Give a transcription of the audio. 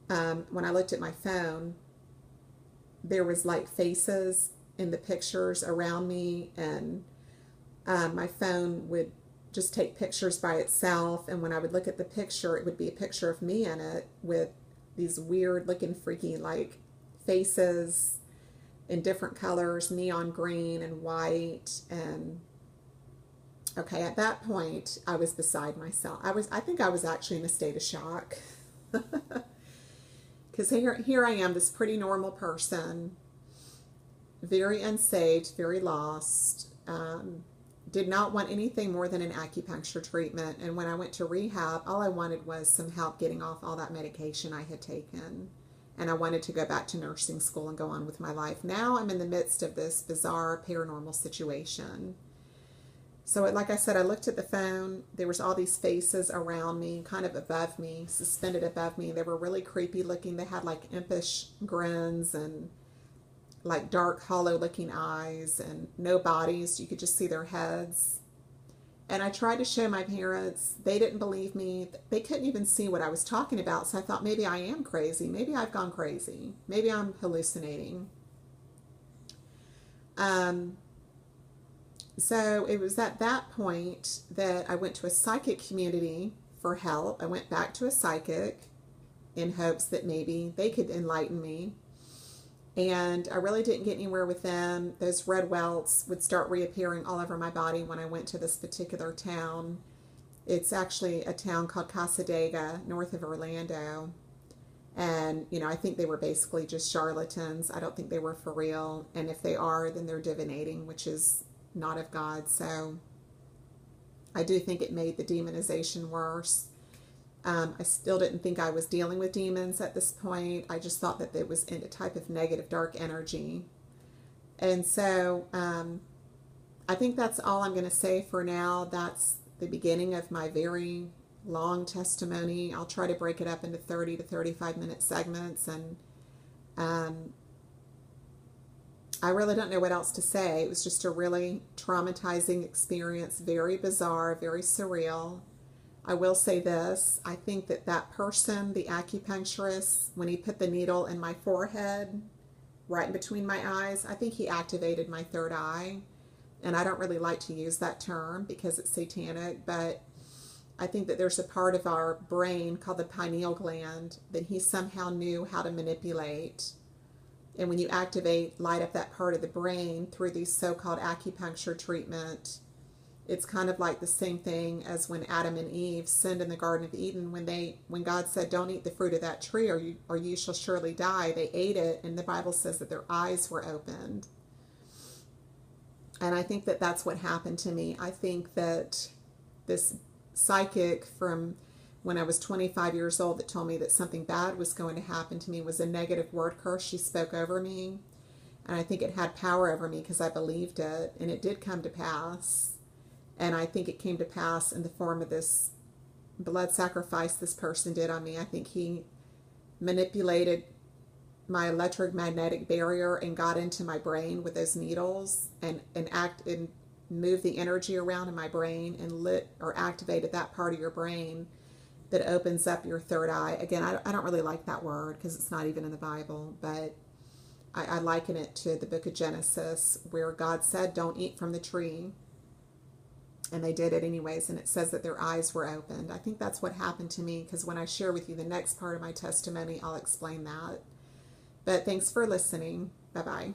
when I looked at my phone, there was like faces in the pictures around me, and my phone would just take pictures by itself, and when I would look at the picture, it would be a picture of me in it with these weird looking freaky like faces in different colors, neon green and white. And okay, at that point I was beside myself. I think I was actually in a state of shock. Because here I am, this pretty normal person, very unsaved, very lost, did not want anything more than an acupuncture treatment. And when I went to rehab, all I wanted was some help getting off all that medication I had taken. And I wanted to go back to nursing school and go on with my life. Now I'm in the midst of this bizarre paranormal situation. So like I said, I looked at the phone. There was all these faces around me, kind of above me, suspended above me. They were really creepy looking. They had like impish grins and like dark, hollow looking eyes and no bodies. You could just see their heads. And I tried to show my parents. They didn't believe me. They couldn't even see what I was talking about. So I thought maybe I am crazy. Maybe I've gone crazy. Maybe I'm hallucinating. So it was at that point that I went to a psychic community for help. I went back to a psychic in hopes that maybe they could enlighten me. And I really didn't get anywhere with them. Those red welts would start reappearing all over my body when I went to this particular town. It's actually a town called Casadega, north of Orlando. And, you know, I think they were basically just charlatans. I don't think they were for real. And if they are, then they're divinating, which is not of God. So I do think it made the demonization worse. I still didn't think I was dealing with demons at this point. I just thought that it was in a type of negative, dark energy. And so I think that's all I'm going to say for now. That's the beginning of my very long testimony. I'll try to break it up into 30 to 35 minute segments. And I really don't know what else to say. It was just a really traumatizing experience, very bizarre, very surreal. I will say this, I think that that person, the acupuncturist, when he put the needle in my forehead, right in between my eyes, I think he activated my third eye. And I don't really like to use that term because it's satanic, but I think that there's a part of our brain called the pineal gland that he somehow knew how to manipulate. And when you light up that part of the brain through these so-called acupuncture treatment, it's kind of like the same thing as when Adam and Eve sinned in the Garden of Eden. When God said, "Don't eat the fruit of that tree, or you shall surely die," they ate it, and the Bible says that their eyes were opened. And I think that that's what happened to me. I think that this psychic from when I was 25 years old that told me that something bad was going to happen to me was a negative word curse she spoke over me. And I think it had power over me because I believed it, and it did come to pass. And I think it came to pass in the form of this blood sacrifice this person did on me. I think he manipulated my electromagnetic barrier and got into my brain with those needles and moved the energy around in my brain and lit or activated that part of your brain that opens up your third eye. Again, I don't really like that word because it's not even in the Bible, but I liken it to the book of Genesis where God said, "Don't eat from the tree." And they did it anyways, and it says that their eyes were opened. I think that's what happened to me, because when I share with you the next part of my testimony, I'll explain that. But thanks for listening. Bye-bye.